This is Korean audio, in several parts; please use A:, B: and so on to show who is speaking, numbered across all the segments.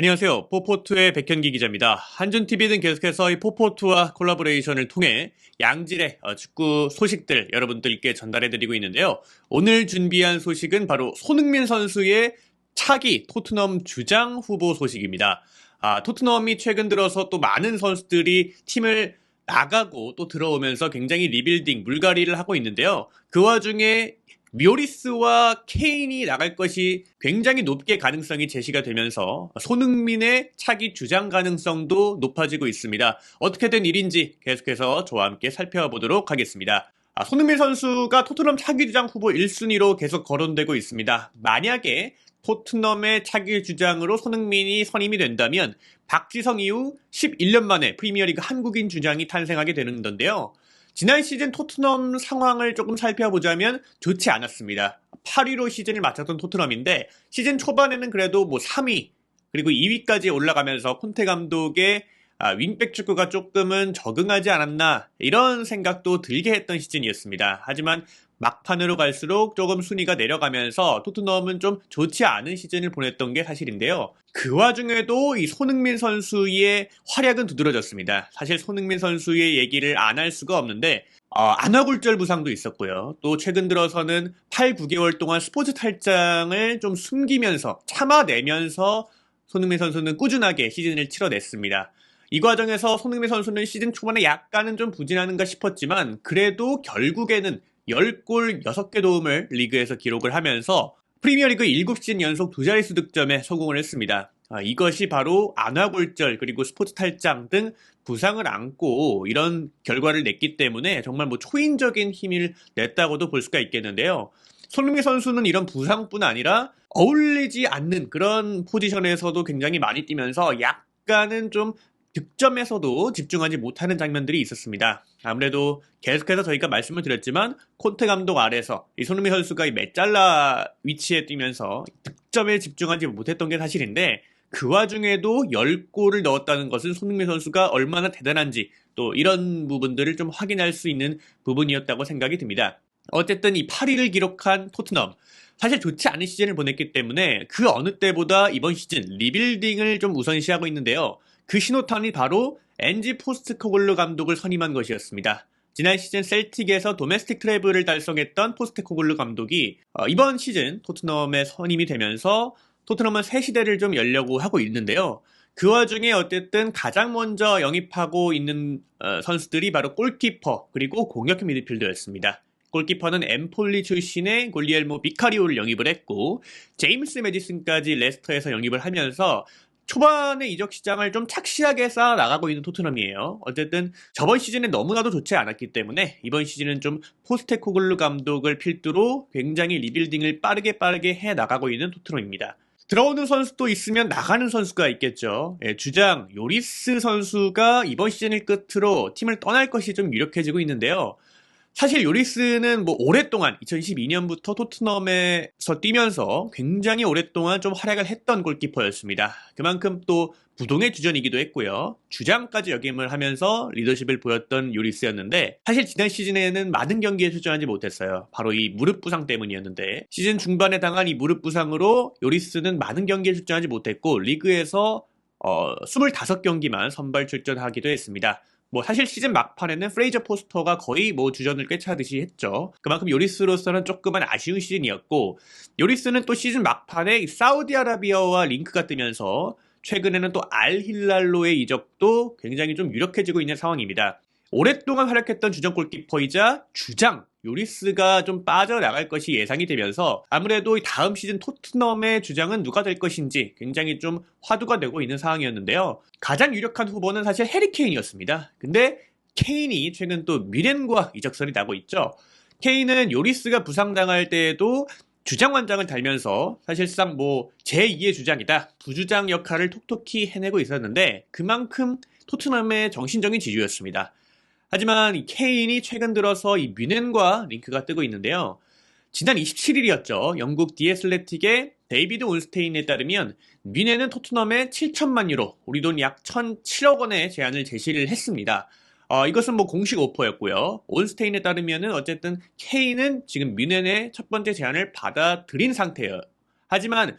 A: 안녕하세요. 포포투의 백현기 기자입니다. 한준TV는 계속해서 이 포포투와 콜라보레이션을 통해 양질의 축구 소식들 여러분들께 전달해드리고 있는데요. 오늘 준비한 소식은 바로 손흥민 선수의 차기 토트넘 주장 후보 소식입니다. 토트넘이 최근 들어서 또 많은 선수들이 팀을 나가고 또 들어오면서 굉장히 리빌딩, 물갈이를 하고 있는데요. 그 와중에 묘리스와 케인이 나갈 것이 굉장히 높게 가능성이 제시가 되면서 손흥민의 차기 주장 가능성도 높아지고 있습니다. 어떻게 된 일인지 계속해서 저와 함께 살펴보도록 하겠습니다. 손흥민 선수가 토트넘 차기 주장 후보 1순위로 계속 거론되고 있습니다. 만약에 토트넘의 차기 주장으로 손흥민이 선임이 된다면 박지성 이후 11년 만에 프리미어리그 한국인 주장이 탄생하게 되는 건데요. 지난 시즌 토트넘 상황을 조금 살펴보자면 좋지 않았습니다. 8위로 시즌을 마쳤던 토트넘인데 시즌 초반에는 그래도 3위 그리고 2위까지 올라가면서 콘테 감독의 윙백 축구가 조금은 적응하지 않았나 이런 생각도 들게 했던 시즌이었습니다. 하지만 막판으로 갈수록 조금 순위가 내려가면서 토트넘은 좀 좋지 않은 시즌을 보냈던 게 사실인데요. 그 와중에도 이 손흥민 선수의 활약은 두드러졌습니다. 사실 손흥민 선수의 얘기를 안 할 수가 없는데 안아골절 부상도 있었고요. 또 최근 들어서는 8, 9개월 동안 스포츠 탈장을 좀 숨기면서 참아내면서 손흥민 선수는 꾸준하게 시즌을 치러냈습니다. 이 과정에서 손흥민 선수는 시즌 초반에 약간은 좀 부진하는가 싶었지만 그래도 결국에는 10골 6개 도움을 리그에서 기록을 하면서 프리미어리그 7시즌 연속 두 자릿수 득점에 성공을 했습니다. 이것이 바로 안아골절 그리고 스포츠 탈장 등 부상을 안고 이런 결과를 냈기 때문에 정말 초인적인 힘을 냈다고도 볼 수가 있겠는데요. 손흥민 선수는 이런 부상뿐 아니라 어울리지 않는 그런 포지션에서도 굉장히 많이 뛰면서 약간은 좀 득점에서도 집중하지 못하는 장면들이 있었습니다. 아무래도 계속해서 저희가 말씀을 드렸지만 콘테 감독 아래서 이 손흥민 선수가 이 메잘라 위치에 뛰면서 득점에 집중하지 못했던 게 사실인데 그 와중에도 10골을 넣었다는 것은 손흥민 선수가 얼마나 대단한지 또 이런 부분들을 좀 확인할 수 있는 부분이었다고 생각이 듭니다. 어쨌든 이 8위를 기록한 토트넘 사실 좋지 않은 시즌을 보냈기 때문에 그 어느 때보다 이번 시즌 리빌딩을 좀 우선시하고 있는데요. 그 신호탄이 바로 엔지 포스트코글루 감독을 선임한 것이었습니다. 지난 시즌 셀틱에서 도메스틱 트래블을 달성했던 포스트코글루 감독이 이번 시즌 토트넘에 선임이 되면서 토트넘은 새 시대를 좀 열려고 하고 있는데요. 그 와중에 어쨌든 가장 먼저 영입하고 있는 선수들이 바로 골키퍼 그리고 공격형 미드필더였습니다. 골키퍼는 엠폴리 출신의 골리엘모 비카리오를 영입을 했고 제임스 매디슨까지 레스터에서 영입을 하면서 초반에 이적 시장을 좀 착실하게 쌓아 나가고 있는 토트넘이에요. 어쨌든 저번 시즌에 너무나도 좋지 않았기 때문에 이번 시즌은 좀 포스테코글루 감독을 필두로 굉장히 리빌딩을 빠르게 해 나가고 있는 토트넘입니다. 들어오는 선수도 있으면 나가는 선수가 있겠죠. 주장 요리스 선수가 이번 시즌을 끝으로 팀을 떠날 것이 좀 유력해지고 있는데요. 사실 요리스는 오랫동안 2012년부터 토트넘에서 뛰면서 굉장히 오랫동안 좀 활약을 했던 골키퍼였습니다. 그만큼 또 부동의 주전이기도 했고요. 주장까지 역임을 하면서 리더십을 보였던 요리스였는데 사실 지난 시즌에는 많은 경기에 출전하지 못했어요. 바로 이 무릎 부상 때문이었는데 시즌 중반에 당한 이 무릎 부상으로 요리스는 많은 경기에 출전하지 못했고 리그에서 25경기만 선발 출전하기도 했습니다. 사실 시즌 막판에는 프레이저 포스터가 거의 주전을 꿰차듯이 했죠. 그만큼 요리스로서는 조금은 아쉬운 시즌이었고 요리스는 또 시즌 막판에 사우디아라비아와 링크가 뜨면서 최근에는 또 알힐랄로의 이적도 굉장히 좀 유력해지고 있는 상황입니다. 오랫동안 활약했던 주전 골키퍼이자 주장 요리스가 좀 빠져나갈 것이 예상이 되면서 아무래도 다음 시즌 토트넘의 주장은 누가 될 것인지 굉장히 좀 화두가 되고 있는 상황이었는데요. 가장 유력한 후보는 사실 해리 케인이었습니다. 근데 케인이 최근 또 미넨과 이적설이 나고 있죠. 케인은 요리스가 부상당할 때에도 주장원장을 달면서 사실상 제2의 주장이다. 부주장 역할을 톡톡히 해내고 있었는데 그만큼 토트넘의 정신적인 지주였습니다. 하지만 이 케인이 최근 들어서 이 뮌헨과 링크가 뜨고 있는데요. 지난 27일이었죠. 영국 디애슬레틱의 데이비드 온스테인에 따르면 뮌헨은 토트넘에 7천만 유로, 우리 돈 약 1,007억 원의 제안을 제시를 했습니다. 이것은 공식 오퍼였고요. 온스테인에 따르면은 어쨌든 케인은 지금 뮌헨의 첫 번째 제안을 받아들인 상태예요. 하지만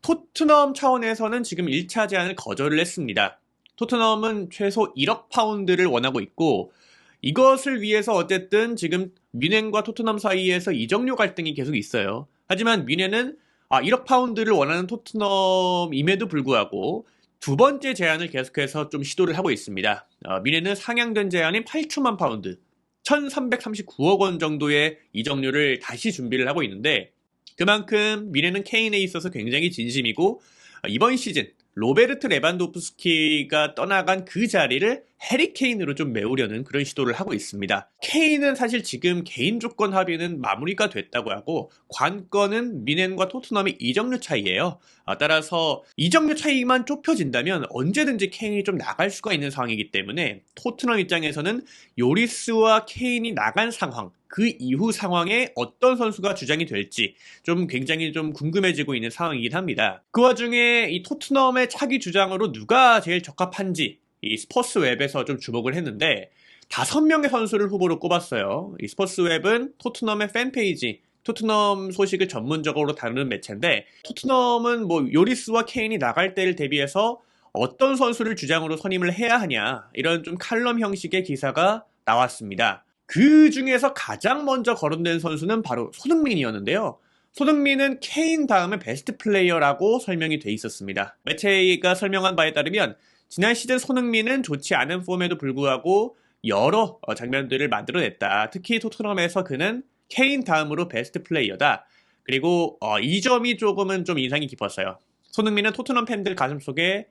A: 토트넘 차원에서는 지금 1차 제안을 거절을 했습니다. 토트넘은 최소 1억 파운드를 원하고 있고 이것을 위해서 어쨌든 지금 뮌헨과 토트넘 사이에서 이적료 갈등이 계속 있어요. 하지만 뮌헨은 1억 파운드를 원하는 토트넘임에도 불구하고 두 번째 제안을 계속해서 좀 시도를 하고 있습니다. 뮌헨은 상향된 제안인 8천만 파운드, 1339억 원 정도의 이적료를 다시 준비를 하고 있는데 그만큼 뮌헨은 케인에 있어서 굉장히 진심이고 이번 시즌 로베르트 레반도프스키가 떠나간 그 자리를 해리 케인으로 좀 메우려는 그런 시도를 하고 있습니다. 케인은 사실 지금 개인 조건 합의는 마무리가 됐다고 하고 관건은 뮌헨과 토트넘의 이적료 차이예요. 따라서 이적료 차이만 좁혀진다면 언제든지 케인이 좀 나갈 수가 있는 상황이기 때문에 토트넘 입장에서는 요리스와 케인이 나간 상황, 그 이후 상황에 어떤 선수가 주장이 될지 좀 굉장히 좀 궁금해지고 있는 상황이긴 합니다. 그 와중에 이 토트넘의 차기 주장으로 누가 제일 적합한지 이 스포츠웹에서 좀 주목을 했는데 5명의 선수를 후보로 꼽았어요. 이 스포츠웹은 토트넘의 팬페이지, 토트넘 소식을 전문적으로 다루는 매체인데 토트넘은 뭐 요리스와 케인이 나갈 때를 대비해서 어떤 선수를 주장으로 선임을 해야 하냐 이런 좀 칼럼 형식의 기사가 나왔습니다. 그 중에서 가장 먼저 거론된 선수는 바로 손흥민이었는데요. 손흥민은 케인 다음에 베스트 플레이어라고 설명이 돼 있었습니다. 매체가 설명한 바에 따르면 지난 시즌 손흥민은 좋지 않은 폼에도 불구하고 여러 장면들을 만들어냈다. 특히 토트넘에서 그는 케인 다음으로 베스트 플레이어다. 그리고 이 점이 조금은 좀 인상이 깊었어요. 손흥민은 토트넘 팬들 가슴속에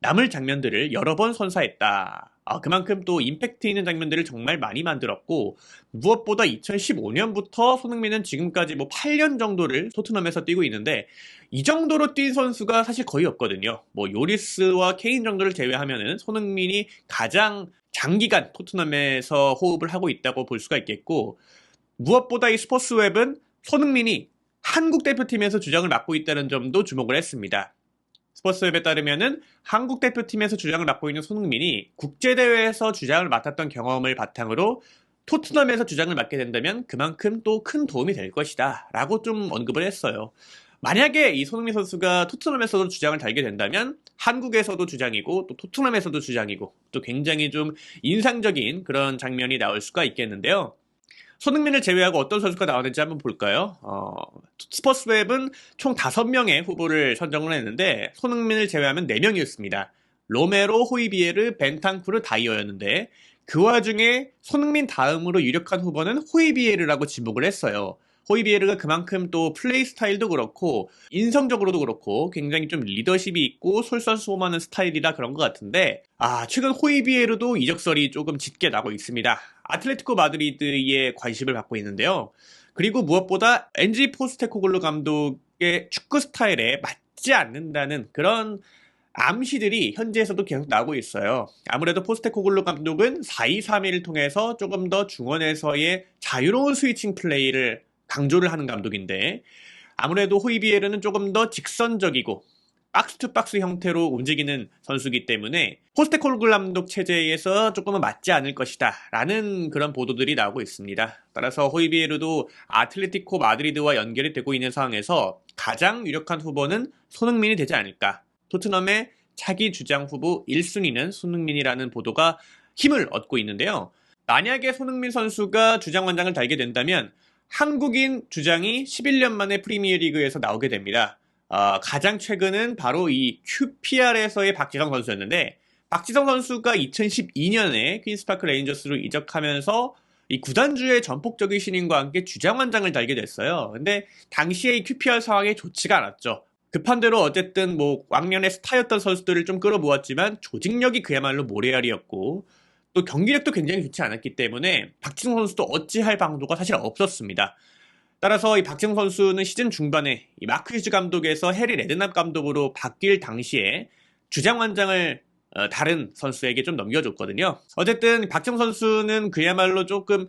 A: 남을 장면들을 여러 번 선사했다. 그만큼 또 임팩트 있는 장면들을 정말 많이 만들었고 무엇보다 2015년부터 손흥민은 지금까지 뭐 8년 정도를 토트넘에서 뛰고 있는데 이 정도로 뛴 선수가 사실 거의 없거든요. 뭐 요리스와 케인 정도를 제외하면은 손흥민이 가장 장기간 토트넘에서 호흡을 하고 있다고 볼 수가 있겠고 무엇보다 이 스포츠웹은 손흥민이 한국 대표팀에서 주장을 맡고 있다는 점도 주목을 했습니다. 스포츠웹에 따르면은 한국 대표팀에서 주장을 맡고 있는 손흥민이 국제대회에서 주장을 맡았던 경험을 바탕으로 토트넘에서 주장을 맡게 된다면 그만큼 또 큰 도움이 될 것이다 라고 좀 언급을 했어요. 만약에 이 손흥민 선수가 토트넘에서도 주장을 달게 된다면 한국에서도 주장이고 또 토트넘에서도 주장이고 또 굉장히 좀 인상적인 그런 장면이 나올 수가 있겠는데요. 손흥민을 제외하고 어떤 선수가 나오는지 한번 볼까요? 스포츠웹은 총 5명의 후보를 선정을 했는데 손흥민을 제외하면 4명이었습니다. 로메로, 호이비에르, 벤탄쿠르, 다이어였는데 그 와중에 손흥민 다음으로 유력한 후보는 호이비에르라고 지목을 했어요. 호이비에르가 그만큼 또 플레이 스타일도 그렇고 인성적으로도 그렇고 굉장히 좀 리더십이 있고 솔선수범하는 스타일이라 그런 것 같은데 최근 호이비에르도 이적설이 조금 짙게 나고 있습니다. 아틀레티코 마드리드에 관심을 받고 있는데요. 그리고 무엇보다 엔지 포스테코글루 감독의 축구 스타일에 맞지 않는다는 그런 암시들이 현지에서도 계속 나오고 있어요. 아무래도 포스테코글루 감독은 4-2-3-1을 통해서 조금 더 중원에서의 자유로운 스위칭 플레이를 강조를 하는 감독인데 아무래도 호이비에르는 조금 더 직선적이고 박스투박스 형태로 움직이는 선수이기 때문에 포스테코글루 감독 체제에서 조금은 맞지 않을 것이다 라는 그런 보도들이 나오고 있습니다. 따라서 호이비에르도 아틀레티코 마드리드와 연결이 되고 있는 상황에서 가장 유력한 후보는 손흥민이 되지 않을까. 토트넘의 차기 주장 후보 1순위는 손흥민이라는 보도가 힘을 얻고 있는데요. 만약에 손흥민 선수가 주장 완장을 달게 된다면 한국인 주장이 11년 만에 프리미어리그에서 나오게 됩니다. 가장 최근은 바로 이 QPR에서의 박지성 선수였는데 박지성 선수가 2012년에 퀸스파크 레인저스로 이적하면서 이 구단주의 전폭적인 신인과 함께 주장 완장을 달게 됐어요. 근데 당시에 이 QPR 상황이 좋지가 않았죠. 급한 대로 어쨌든 뭐 왕년의 스타였던 선수들을 좀 끌어모았지만 조직력이 그야말로 모래알이었고 또 경기력도 굉장히 좋지 않았기 때문에 박지성 선수도 어찌할 방도가 사실 없었습니다. 따라서 이 박지성 선수는 시즌 중반에 이 마크 휴즈 감독에서 해리 레드납 감독으로 바뀔 당시에 주장 완장을 다른 선수에게 좀 넘겨줬거든요. 어쨌든 박지성 선수는 그야말로 조금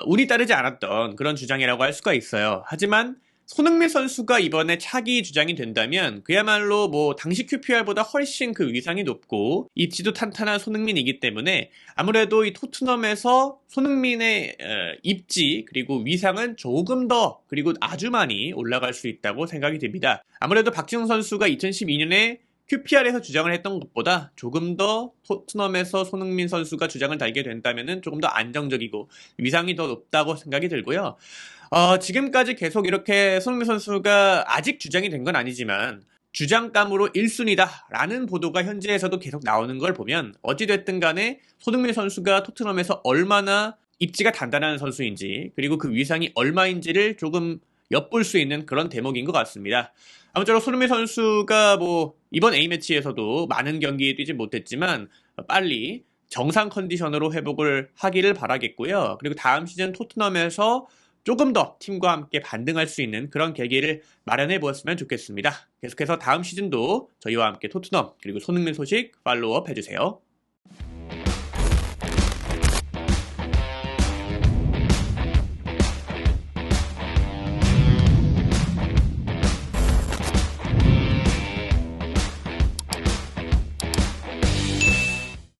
A: 운이 따르지 않았던 그런 주장이라고 할 수가 있어요. 하지만 손흥민 선수가 이번에 차기 주장이 된다면 그야말로 뭐 당시 QPR보다 훨씬 그 위상이 높고 입지도 탄탄한 손흥민이기 때문에 아무래도 이 토트넘에서 손흥민의 입지 그리고 위상은 조금 더 그리고 아주 많이 올라갈 수 있다고 생각이 됩니다. 아무래도 박지성 선수가 2012년에 QPR에서 주장을 했던 것보다 조금 더 토트넘에서 손흥민 선수가 주장을 달게 된다면 조금 더 안정적이고 위상이 더 높다고 생각이 들고요. 지금까지 계속 이렇게 손흥민 선수가 아직 주장이 된 건 아니지만 주장감으로 1순위다라는 보도가 현지에서도 계속 나오는 걸 보면 어찌됐든 간에 손흥민 선수가 토트넘에서 얼마나 입지가 단단한 선수인지 그리고 그 위상이 얼마인지를 조금 엿볼 수 있는 그런 대목인 것 같습니다. 아무쪼록 손흥민 선수가 뭐 이번 A매치에서도 많은 경기에 뛰지 못했지만 빨리 정상 컨디션으로 회복을 하기를 바라겠고요. 그리고 다음 시즌 토트넘에서 조금 더 팀과 함께 반등할 수 있는 그런 계기를 마련해 보았으면 좋겠습니다. 계속해서 다음 시즌도 저희와 함께 토트넘 그리고 손흥민 소식 팔로우업 해주세요.